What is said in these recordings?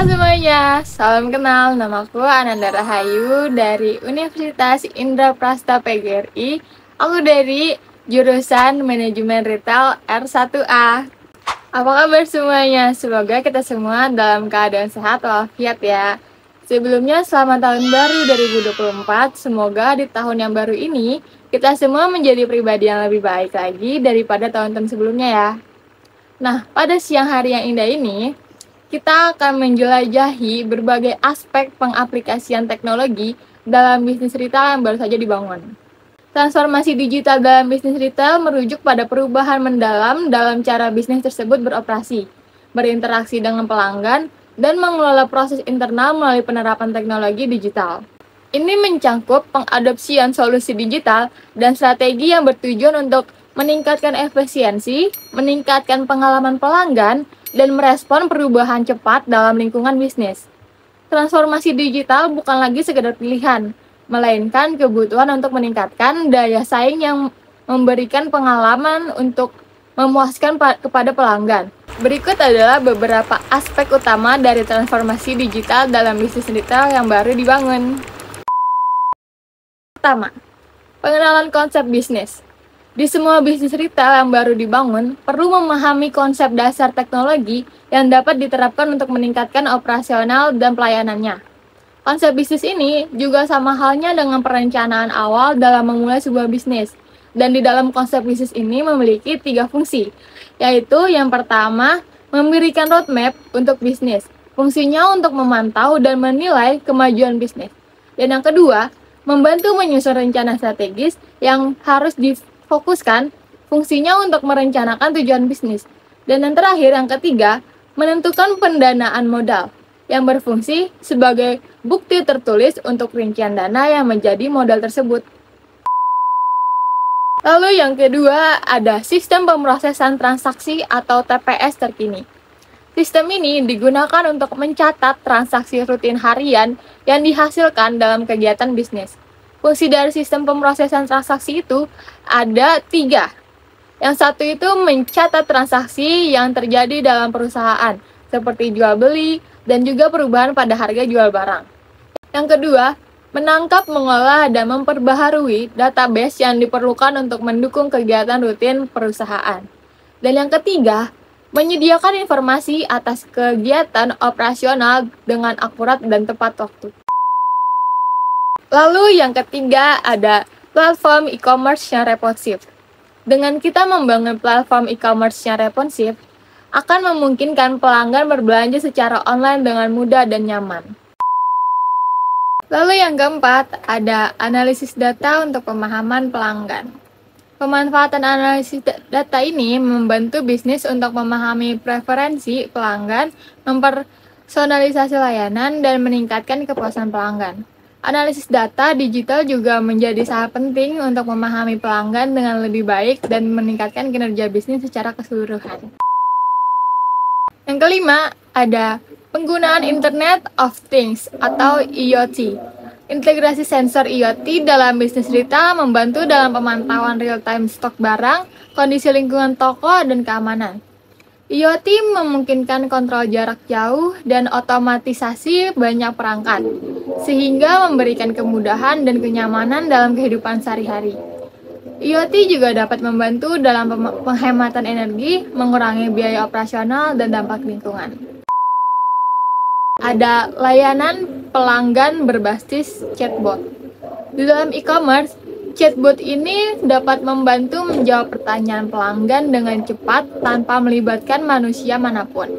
semuanya, salam kenal. Namaku Ananda Rahayu dari Universitas Indraprasta PGRI. Aku dari jurusan Manajemen Retail R1A. Apa kabar semuanya? Semoga kita semua dalam keadaan sehat walafiat ya. Sebelumnya selamat tahun baru 2024. Semoga di tahun yang baru ini kita semua menjadi pribadi yang lebih baik lagi daripada tahun-tahun sebelumnya ya. Nah, pada siang hari yang indah ini, kita akan menjelajahi berbagai aspek pengaplikasian teknologi dalam bisnis retail yang baru saja dibangun. Transformasi digital dalam bisnis retail merujuk pada perubahan mendalam dalam cara bisnis tersebut beroperasi, berinteraksi dengan pelanggan, dan mengelola proses internal melalui penerapan teknologi digital. Ini mencangkup pengadopsian solusi digital dan strategi yang bertujuan untuk meningkatkan efisiensi, meningkatkan pengalaman pelanggan, dan merespon perubahan cepat dalam lingkungan bisnis. Transformasi digital bukan lagi sekedar pilihan, melainkan kebutuhan untuk meningkatkan daya saing yang memberikan pengalaman untuk memuaskan kepada pelanggan. Berikut adalah beberapa aspek utama dari transformasi digital dalam bisnis retail yang baru dibangun. Pertama, pengenalan konsep bisnis. Di semua bisnis retail yang baru dibangun, perlu memahami konsep dasar teknologi yang dapat diterapkan untuk meningkatkan operasional dan pelayanannya. Konsep bisnis ini juga sama halnya dengan perencanaan awal dalam memulai sebuah bisnis. Dan di dalam konsep bisnis ini memiliki 3 fungsi, yaitu yang pertama, memberikan roadmap untuk bisnis. Fungsinya untuk memantau dan menilai kemajuan bisnis. Dan yang kedua, membantu menyusun rencana strategis yang harus difokuskan, fungsinya untuk merencanakan tujuan bisnis. Dan yang terakhir, yang ketiga, menentukan pendanaan modal, yang berfungsi sebagai bukti tertulis untuk rincian dana yang menjadi modal tersebut. Lalu yang kedua, ada sistem pemrosesan transaksi atau TPS terkini. Sistem ini digunakan untuk mencatat transaksi rutin harian yang dihasilkan dalam kegiatan bisnis. Fungsi dari sistem pemrosesan transaksi itu ada 3. Yang satu itu mencatat transaksi yang terjadi dalam perusahaan, seperti jual beli dan juga perubahan pada harga jual barang. Yang kedua, menangkap, mengolah, dan memperbaharui database yang diperlukan untuk mendukung kegiatan rutin perusahaan. Dan yang ketiga, menyediakan informasi atas kegiatan operasional dengan akurat dan tepat waktu. Lalu yang ketiga ada platform e-commerce yang responsif. Dengan kita membangun platform e-commerce yang responsif, akan memungkinkan pelanggan berbelanja secara online dengan mudah dan nyaman. Lalu yang keempat ada analisis data untuk pemahaman pelanggan. Pemanfaatan analisis data ini membantu bisnis untuk memahami preferensi pelanggan, mempersonalisasi layanan, dan meningkatkan kepuasan pelanggan. Analisis data digital juga menjadi sangat penting untuk memahami pelanggan dengan lebih baik dan meningkatkan kinerja bisnis secara keseluruhan. Yang kelima, ada penggunaan Internet of Things atau IoT. Integrasi sensor IoT dalam bisnis retail membantu dalam pemantauan real-time stok barang, kondisi lingkungan toko, dan keamanan. IoT memungkinkan kontrol jarak jauh dan otomatisasi banyak perangkat, sehingga memberikan kemudahan dan kenyamanan dalam kehidupan sehari-hari. IoT juga dapat membantu dalam penghematan energi, mengurangi biaya operasional, dan dampak lingkungan. Ada layanan pelanggan berbasis chatbot. Di dalam e-commerce, chatbot ini dapat membantu menjawab pertanyaan pelanggan dengan cepat tanpa melibatkan manusia manapun.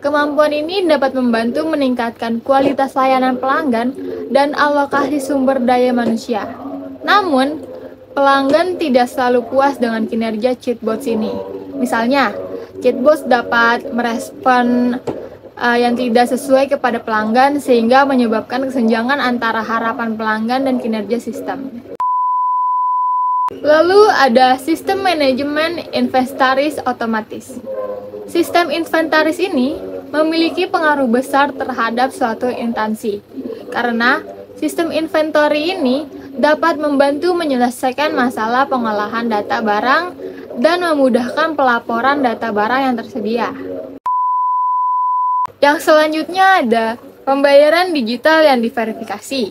Kemampuan ini dapat membantu meningkatkan kualitas layanan pelanggan dan alokasi sumber daya manusia. Namun, pelanggan tidak selalu puas dengan kinerja chatbot ini. Misalnya, chatbot dapat merespon yang tidak sesuai kepada pelanggan sehingga menyebabkan kesenjangan antara harapan pelanggan dan kinerja sistem. Lalu ada sistem manajemen inventaris otomatis. Sistem inventaris ini memiliki pengaruh besar terhadap suatu instansi karena sistem inventory ini dapat membantu menyelesaikan masalah pengolahan data barang dan memudahkan pelaporan data barang yang tersedia. Yang selanjutnya ada pembayaran digital yang diverifikasi.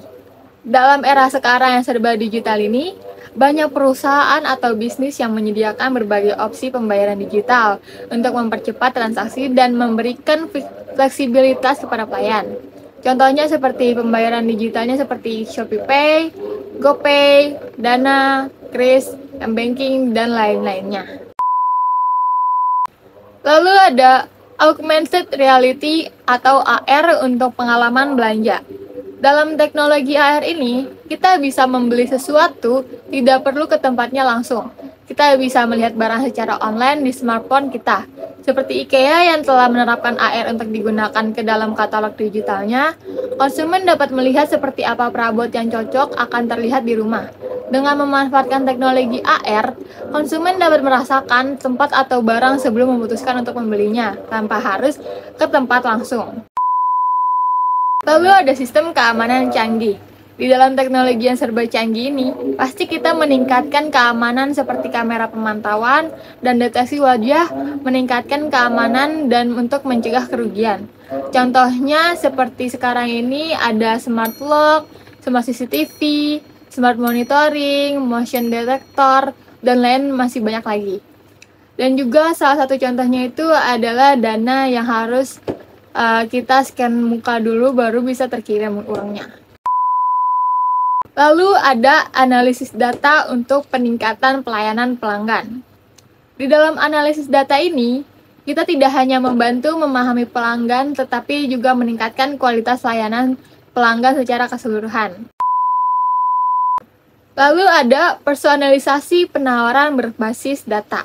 Dalam era sekarang yang serba digital ini, banyak perusahaan atau bisnis yang menyediakan berbagai opsi pembayaran digital untuk mempercepat transaksi dan memberikan fleksibilitas kepada pelayan. Contohnya seperti pembayaran digitalnya seperti ShopeePay, GoPay, Dana, Kris, M-Banking, dan lain-lainnya. Lalu ada augmented reality atau AR untuk pengalaman belanja. Dalam teknologi AR ini, kita bisa membeli sesuatu tidak perlu ke tempatnya langsung. Kita bisa melihat barang secara online di smartphone kita. Seperti IKEA yang telah menerapkan AR untuk digunakan ke dalam katalog digitalnya, konsumen dapat melihat seperti apa perabot yang cocok akan terlihat di rumah. Dengan memanfaatkan teknologi AR, konsumen dapat merasakan tempat atau barang sebelum memutuskan untuk membelinya, tanpa harus ke tempat langsung. Lalu ada sistem keamanan canggih. Di dalam teknologi yang serba canggih ini, pasti kita meningkatkan keamanan seperti kamera pemantauan dan deteksi wajah, meningkatkan keamanan dan untuk mencegah kerugian. Contohnya seperti sekarang ini ada smart lock, smart CCTV, smart monitoring, motion detector, dan lain masih banyak lagi. Dan juga salah satu contohnya itu adalah Dana yang harus kita scan muka dulu baru bisa terkirim uangnya. Lalu ada analisis data untuk peningkatan pelayanan pelanggan. Di dalam analisis data ini, kita tidak hanya membantu memahami pelanggan, tetapi juga meningkatkan kualitas layanan pelanggan secara keseluruhan. Lalu ada personalisasi penawaran berbasis data.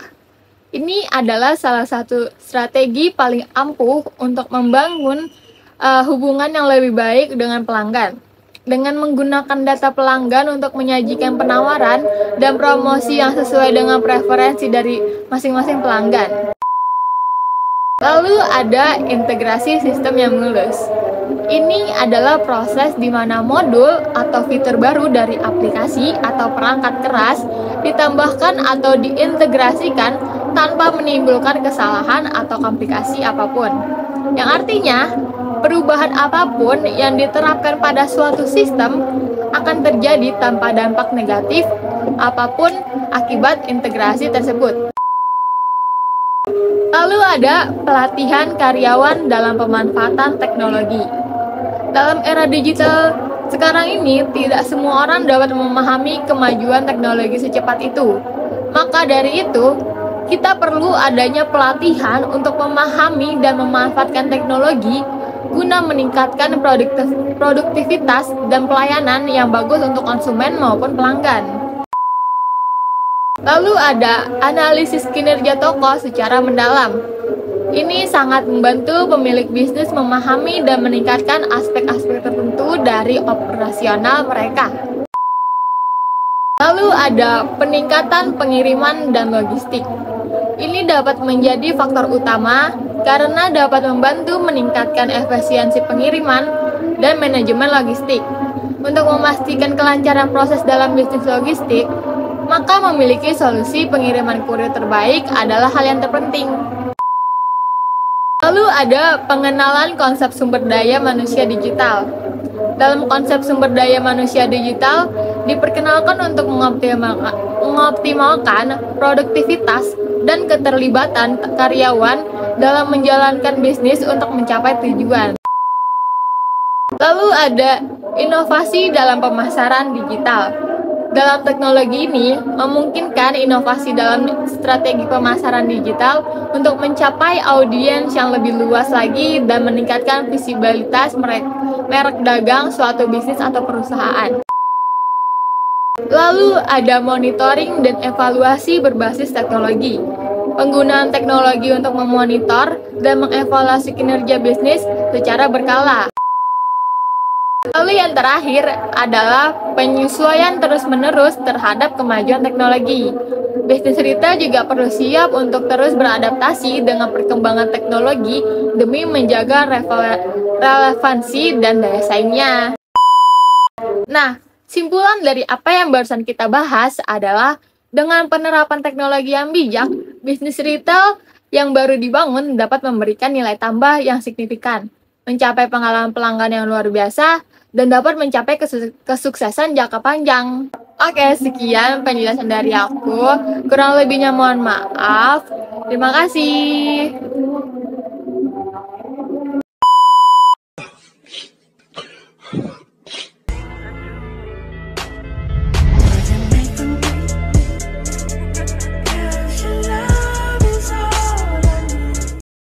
Ini adalah salah satu strategi paling ampuh untuk membangun hubungan yang lebih baik dengan pelanggan. Dengan menggunakan data pelanggan untuk menyajikan penawaran dan promosi yang sesuai dengan preferensi dari masing-masing pelanggan. Lalu ada integrasi sistem yang mulus. Ini adalah proses di mana modul atau fitur baru dari aplikasi atau perangkat keras ditambahkan atau diintegrasikan tanpa menimbulkan kesalahan atau komplikasi apapun. Yang artinya, perubahan apapun yang diterapkan pada suatu sistem akan terjadi tanpa dampak negatif apapun akibat integrasi tersebut. Lalu ada pelatihan karyawan dalam pemanfaatan teknologi. Dalam era digital sekarang ini, tidak semua orang dapat memahami kemajuan teknologi secepat itu. Maka dari itu, kita perlu adanya pelatihan untuk memahami dan memanfaatkan teknologi guna meningkatkan produktivitas dan pelayanan yang bagus untuk konsumen maupun pelanggan. Lalu ada analisis kinerja toko secara mendalam. Ini sangat membantu pemilik bisnis memahami dan meningkatkan aspek-aspek tertentu dari operasional mereka. Lalu ada peningkatan pengiriman dan logistik. Ini dapat menjadi faktor utama karena dapat membantu meningkatkan efisiensi pengiriman dan manajemen logistik. Untuk memastikan kelancaran proses dalam bisnis logistik, maka memiliki solusi pengiriman kurir terbaik adalah hal yang terpenting. Lalu ada pengenalan konsep sumber daya manusia digital. Dalam konsep sumber daya manusia digital, diperkenalkan untuk mengoptimalkan produktivitas dan keterlibatan karyawan dalam menjalankan bisnis untuk mencapai tujuan. Lalu ada inovasi dalam pemasaran digital. Dalam teknologi ini, memungkinkan inovasi dalam strategi pemasaran digital untuk mencapai audiens yang lebih luas lagi dan meningkatkan visibilitas merek dagang suatu bisnis atau perusahaan. Lalu ada monitoring dan evaluasi berbasis teknologi. Penggunaan teknologi untuk memonitor dan mengevaluasi kinerja bisnis secara berkala. Lalu yang terakhir adalah penyesuaian terus-menerus terhadap kemajuan teknologi. Bisnis retail juga perlu siap untuk terus beradaptasi dengan perkembangan teknologi demi menjaga relevansi dan daya saingnya. Nah, simpulan dari apa yang barusan kita bahas adalah dengan penerapan teknologi yang bijak, bisnis retail yang baru dibangun dapat memberikan nilai tambah yang signifikan, mencapai pengalaman pelanggan yang luar biasa, dan dapat mencapai kesuksesan jangka panjang. Oke, sekian penjelasan dari aku. Kurang lebihnya mohon maaf. Terima kasih.